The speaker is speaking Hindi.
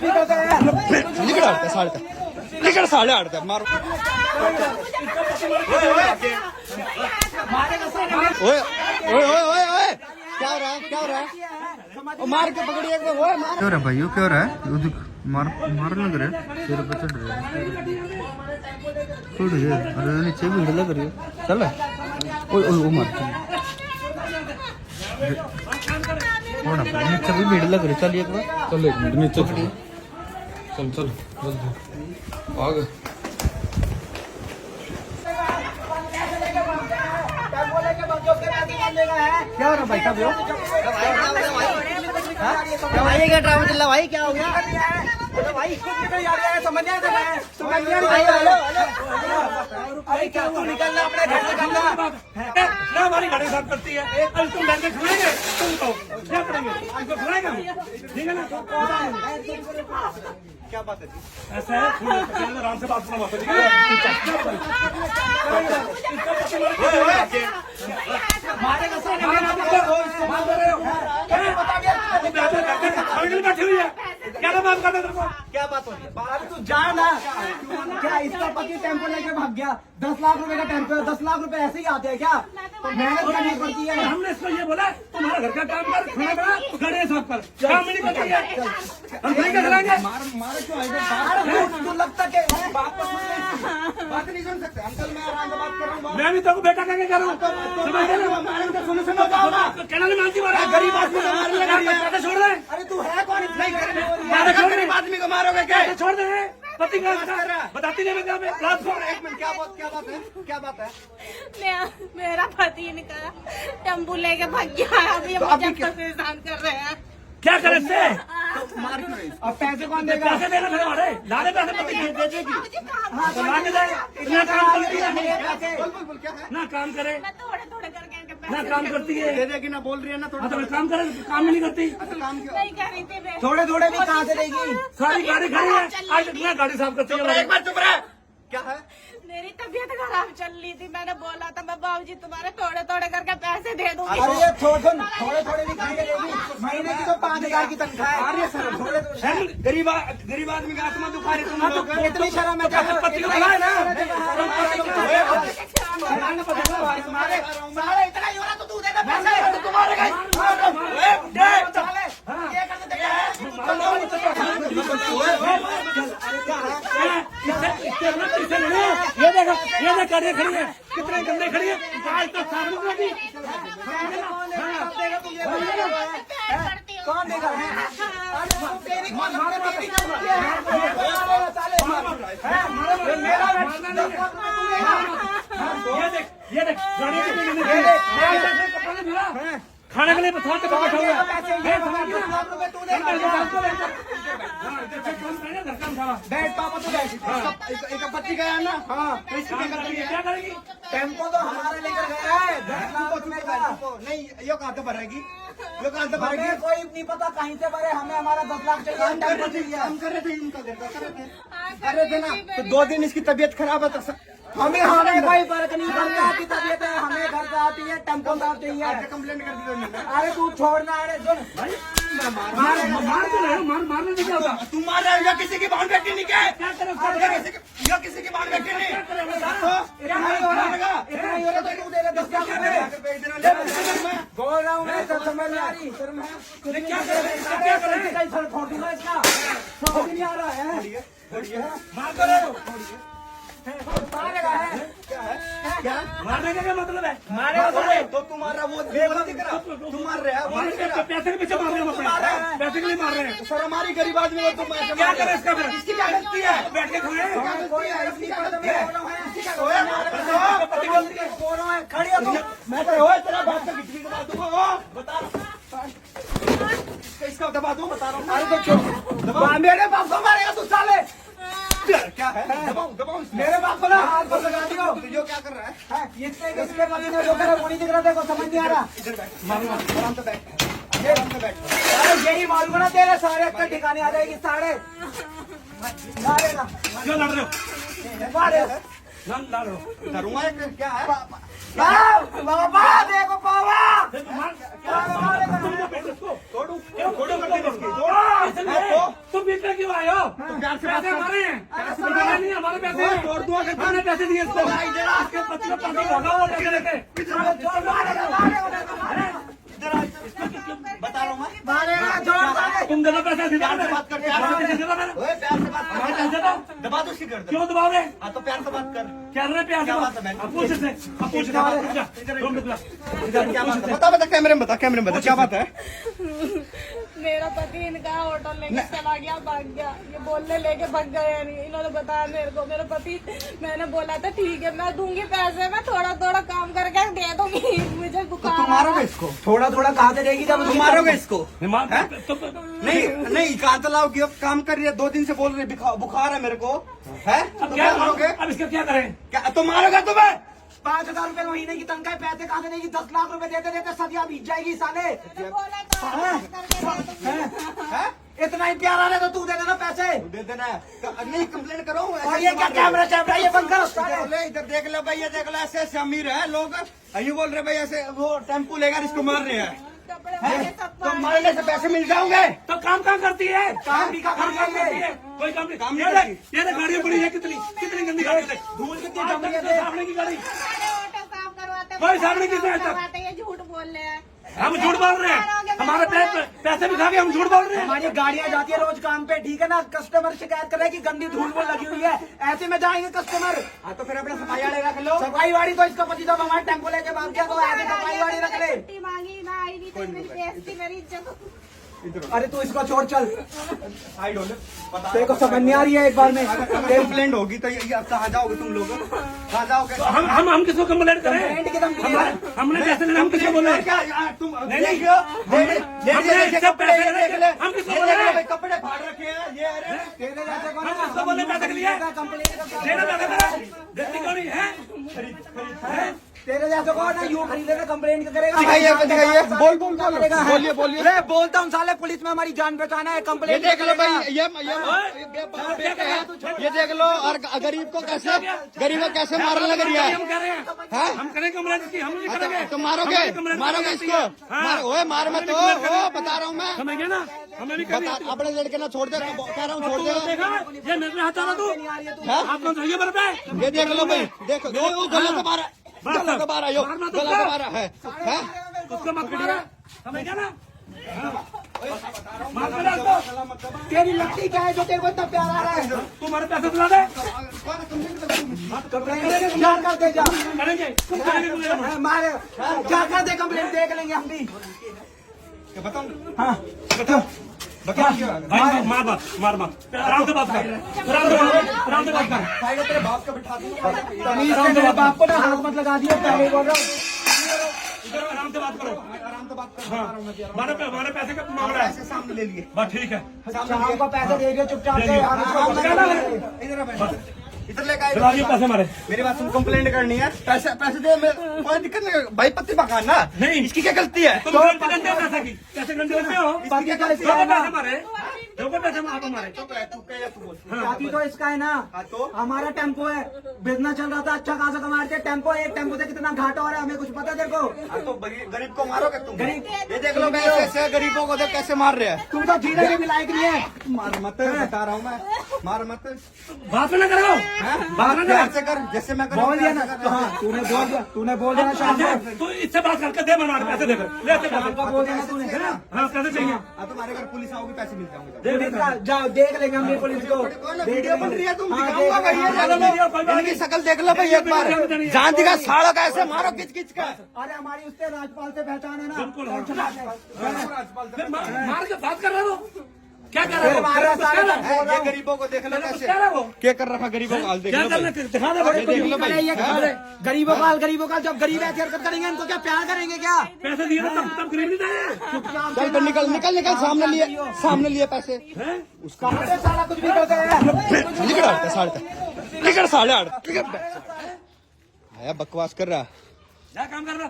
निकल आड़ता साढ़े निकल साढ़े आड़ता मारो ओए ओए ओए ओए ओए क्या हो रहा है क्या हो रहा है मार के पकड़िए एक बार मार क्यों रहा भाई क्यों रहा है मार मार लग रहा है सिर पे चढ़ रहा है छोड़ ये अरे नीचे भीड़ लग रही है चल ओए ओए मार थोड़ा नीचे भी भीड़ लग रही चल एक बार चल एक मिनट नीचे चल चल जल्दी आ गए क्या हो रहा भाई कब भाई क्या ड्रामा चल रहा भाई क्या हो गया भाई समझ अरे क्या तू निकलना अपने घर से करना ना हमारी गाड़ी साफ करती है अब तुम डर के खड़ेंगे तुम तो क्या करेंगे इसको खड़ेगा ठीक है ना क्या बात है ऐसा है आराम से बात सुना ठीक है बैठी हुई है क्या बात कर रहे हो क्या बात हो रही है अरे तू जा ना क्या इसका पति टेम्पो लेके भाग गया 10 लाख रुपए का टेम्पो 10 लाख रुपए ऐसे ही आते हैं क्या मेहनत करनी पड़ती है हमने इसको ये बोला तुम्हारा घर का काम कर खाना बना गाड़ी साफ कर काम नहीं करती है हम नहीं करेंगे मारे क्यों तू लगता है बात नहीं सुन सकते अंकल मैं आराम से बात कर रहा हूँ मैं भी तो बेटा कहेंगे करूँ कहना नहीं मानती गरीब आदमी छोड़ दे अरे तू है कौन इतना गरीब आदमी को मारोगे क्या छोड़ दे पति का बताती नहीं मैं एक मिनट क्या बात है मेरा पति निकला टेम्पू लेके भाग गया अभी हम मुझे परेशान कर रहे हैं क्या करे इससे अब पैसे कौन देगा पैसे देना फिर हमारे लाने पैसे पति दे देगी तो लाने दे इतना काम करती है ना काम करे मैं थोड़े थोड़े करके इनके ना पैसे काम करती है दे देगी ना बोल रही है ना हाँ तो काम करे काम नहीं करती काम क्यों नहीं कर रही थी मैं थोड़े थोड़े भी कहाँ से देगी सारी गाड़ी खड़ी है आज इतना गाड़ी साफ करती है एक बार चुप रहा क्या है मेरी तबीयत खराब चल रही थी मैंने बोला था मैं बाबूजी तुम्हारे थोड़े थोड़े करके पैसे दे दूंगी अरे ये थोड़े थोड़े भी खाएंगे महीने की तो 5,000 की तनख्वाह है अरे सर गरीब आदमी का आत्मा दुखा रही तुम लोग इतनी शर्म है पति को है ना इतना ही हो रहा तो तू दे दे पैसे तुम्हारे ये देखो गाड़ी खड़ी है कितने गंदे खड़ी है आज तो साबुन लगी कौन देगा ये देख गाड़ी खाने के लिए थोड़ा बैठा हुआ बैठ पापा तो बैठ एक पत्ती गया ना हाँ क्या करेगी टेम्पो तो हमारे लेकर गया है 10 लाख रुपए का नहीं ये कहाँ से भरेगी ये कहाँ से भरेगी कोई नहीं पता कहीं से भरे हमें हमारा 10 लाख चाहिए हम कर रहे थे इनका कर रहे थे ना तो 2 दिन इसकी तबीयत खराब है तो हमें कोई फर्क नहीं पड़ता आपकी तबीयत है हमें घर से आती है टेम्पो साफ चाहिए कंप्लेंट कर दी अरे तू छोड़ना अरे सुन मारने से क्या होगा तू मार रहा है या किसी की बांध बैठी नहीं क्या या किसी की बांध बैठी नहीं इतना ही हो रहा तो तू दे रहा 10 लाख रुपए बोल रहा हूँ मैं समझ नहीं आ रही क्या करें छोड़ दूंगा इसका समझ नहीं आ रहा है मार करो मारेगा है क्या मारने का क्या मतलब है मारेगा तो तू मार रहा वो दिख रहा तू मार रहा है पैसे के पीछे मार रहे हैं पैसे के लिए मार रहे हैं सर हमारी गरीब आदमी को तुम क्या करे इसका फिर इसकी क्या गलती है बैठ के खाए खड़ी हो तुम मैं तो तेरा बाप का बिजली दबा दूंगा बता इसका दबा दूं बता रहा हूँ अरे देखो दबा मेरे बाप को मारेगा तू साले क्या है दबाओ मेरे बाप को ना हाथ पर लगा दियो जो क्या कर रहा है इसके बारे में जो कर रहा है वो नहीं दिख रहा देखो समझ नहीं आ रहा आराम से बैठ अरे यही मालूम ना तेरे सारे अक्कल ठिकाने आ जाएगी सारे क्यों लड़ रहे हो नाम डालो डरूंगा क्या है? बाबा देखो पावा तुम बीच में क्यों आए हो? पैसे हमारे हैं, हमारे नहीं, हमारे पैसे हैं। हमने पैसे दिए इसको, इसके पति को पार्टी होगा वो लेके लेके। बता रहा हूँ मैं। तुम दे दो पैसे, सीधा प्यार से बात कर, प्यार से दे दो मैंने। ओए, प्यार से बात हमारे कर। पैसे दे दो। दबा दो उसकी गर्दन। क्यों दबाओगे? हाँ तो प्यार से बात कर। क्या रहे प्यार से क्या बात? बात है बहन? अब पूछ इससे, अब पूछ इससे, रुक जा। क्या बात है? बता बता, कैमरे में बता, कैमरे में बता, क्या बात है? मेरा पति इनका ऑटो लेके चला गया, भाग गया। ये बोलने लेके भाग गया नहीं, इन्होंने बताया मेरे को। मेरा पति, मैंने बोला था ठीक है मैं दूंगी पैसे, मैं थोड़ा थोड़ा काम करके दे दूंगी, मुझे तो बुखार तुम मारोगे इसको? थोड़ा थोड़ा कहा देगी जब तुम मारोगे इसको? तो नहीं नहीं, कहाँ तलाओगी? अब काम कर रही है, 2 दिन से बोल रही है बुखार है मेरे को, है? तो अब क्या मारोगे? अब इसका क्या करें? क्या तो मारोगे तुम्हें? 5,000 रुपए महीने की तनख्वाह, पैसे कहाँ से देगी? 10 लाख रुपए देते देते सदिया बीत जाएगी साले। मैंने बोला था करके दे दूंगी। है? इतना ही प्यार आ रहा है तो तू दे देना पैसे। दे देना है। नहीं कंप्लेन करो। और ये क्या कैमरा चैमरा ये बंद करो साले। इधर देख लो भाई, ये देख लो, ऐसे ऐसे अमीर है लोग, ये बोल रहे भाई ऐसे वो टेम्पू लेकर इसको मार रहे हैं। कपड़े वाले सब तो मारने से पैसे मिल जाओगे? तो काम कहाँ करती है? काम भी का काम करती करिए। है, कोई काम नहीं। काम नहीं ये करती। देख, ये देख, गाड़ियाँ पड़ी है कितनी कितनी गंदी गाड़ी है। धूल कितनी आज जम तक रही है तो देख। सामने की गाड़ी। सारे ऑटो साफ करवाते, कोई सामने किसने आज तक? करवाते, ये झूठ बोल रहे हैं। हम झूठ बोल रहे हैं, हमारे पैसे भी खा के हम झूठ बोल रहे हैं। हमारी गाड़ियाँ जाती है रोज काम पे, ठीक है ना? कस्टमर शिकायत कर रहे हैं कि गंदी धूल वूल लगी हुई है, ऐसे में जाएंगे कस्टमर। हाँ तो फिर अपने सफाई वाले रख लो। सफाई वाली तो इसका पति जब हमारे टेम्पो लेके भाग गया तो ऐसे सफाई वाली रख ले। छुट्टी मांगी ना आई नहीं, तो मेरी बेइज्जती, मेरी इज्जत। अरे तू इसको छोड़ चल, आई डोंट बता। तेरे को समझ नहीं आ रही है एक बार में। कंप्लेंट होगी तो ये कहाँ जाओगे तुम लोग? कहाँ जाओगे? तो हम किसको कंप्लेंट करें? कंप्लेंट की धमकी दे रहा है। हमने पैसे लेने हम किसको बोले? क्या यार तुम नहीं, देख लो, हमने इससे पैसे लेने देख ले, हम किसको ये बोले? देख लो भाई, कपड़े फाड़ रखे हैं ये। अरे तेरे जैसे को हम किसको बोले पैसे के लिए? कंप्लेंट लेना पैसे करें, देती क्यों नहीं है? तेरे जैसे को ना यूँ खरीदेगा, कंप्लेंट करेगा। दिखाइए, दिखाइए, बोल बोल बोल, करेगा। बोलिए बोलिए। अरे बोलता हूँ साले, पुलिस में हमारी जान पहचान है, ये कंप्लेंट देख लो भाई, ये ये देख लो, और गरीब को कैसे मारने लग रही है। हम कह रहे हैं, हम करें कंप्लेंट इसकी, हम नहीं करेंगे। तो मारोगे इसको? ओए मार मत, ओ बता रहा हूँ मैं। समझ गए ना? हमें भी करनी बता, अपने लड़के ना छोड़ दे, कह रहा हूँ छोड़ दे। देखा ये मेरे पे हाथ आ रहा तू, आप कौन चाहिए मेरे पे? ये देख लो भाई, देखो वो गलत हमारा, गलत हमारा यो, गलत हमारा है। उसको मत मारा, समझ गया ना? मार मेरा उसको। तेरी लगती क्या है जो तेरे को इतना प्यार आ रहा है? तुम्हारे पैसे दिला दे, क्या कर दे जा, करेंगे करेंगे। मारे क्या कर दे, कंप्लेंट देख लेंगे हम भी। बताऊँ? हाँ बताओ बताओ। भाई मार आराम से बात कर, आराम से बात कर। भाई तेरे बाप का बिठा दूंगा। तमीज से मेरे बाप को ना हाथ मत लगा दियो, पहले बोल रहा हूँ। इधर आराम से बात करो। आराम से बात कर। हमारे पैसे का मामला है, ऐसे सामने ले लिए। बस ठीक है। शाम को पैसे दे दियो चुपचाप से। इधर आ भाई, इधर लेकर दिला दिए पैसे हमारे। मेरी बात सुन, कंप्लेंट करनी है, पैसे दे, कोई दिक्कत नहीं। भाई पत्ती पकाना नहीं। इसकी क्या गलती है? तुम गलती करते हो पैसे की, कैसे गलती करते हो? बाकी क्या दो पैसे हमारे, दो पैसे आप हमारे। तू बोल। काफी तो इसका है ना, तो हमारा टेम्पो है, बिजनेस चल रहा था, अच्छा खासा कमाते टेम्पो, एक टेम्पो से कितना घाटा हो रहा है हमें कुछ पता है तेरे को? तो गरीब को मारोगे तुम? गरीब ये देख लो भाई, ऐसे गरीबों को देख कैसे मार रहे हैं। तू तो जीने के भी लायक नहीं है। मार मत, बता रहा हूँ मैं, मार मत। बात ना करो, बात ना प्यार से कर, जैसे मैं बोल दिया ना, हाँ तूने बोल दिया ना शाम को, तो इससे बात करके दे मनवाड़ पैसे देकर ले शाम को बोल दिया ना तूने। हाँ पैसे चाहिए। तुम्हारे घर पुलिस आओगी, पैसे मिल जाओगे। जाओ देख लेंगे हम भी पुलिस को। वीडियो बन रही है, तुम हाँ, दिखाऊंगा भाई, ये देख लो, इनकी शक्ल देख लो भाई एक बार, जान दिखा साड़ा का, ऐसे मारो किच किच का। अरे हमारी उससे राजपाल से पहचान है ना। बिल्कुल, हाँ। टेंशन मत ले। फिर मार के बात कर रहे हो, क्या कर रहे फिर हो? मारा सारा क्या बोल रहा ये हूँ। गरीबों को देख लो कैसे कर रहे हो? क्या कर रखा गरीबों का हाल, देख क्या लो करना भाई। दिखा दे ये देख लो भाई। ये गरीबों का जब गरीब ऐसी हरकत करेंगे इनको क्या प्यार करेंगे क्या? पैसे दिए तब गरीब नहीं था। चुपचाप चल फिर निकल सामने लिए पैसे। कहाँ से सारा कुछ भी करते हैं? निकल साढ़े 8 आया बकवास कर रहा। क्या काम कर रहा?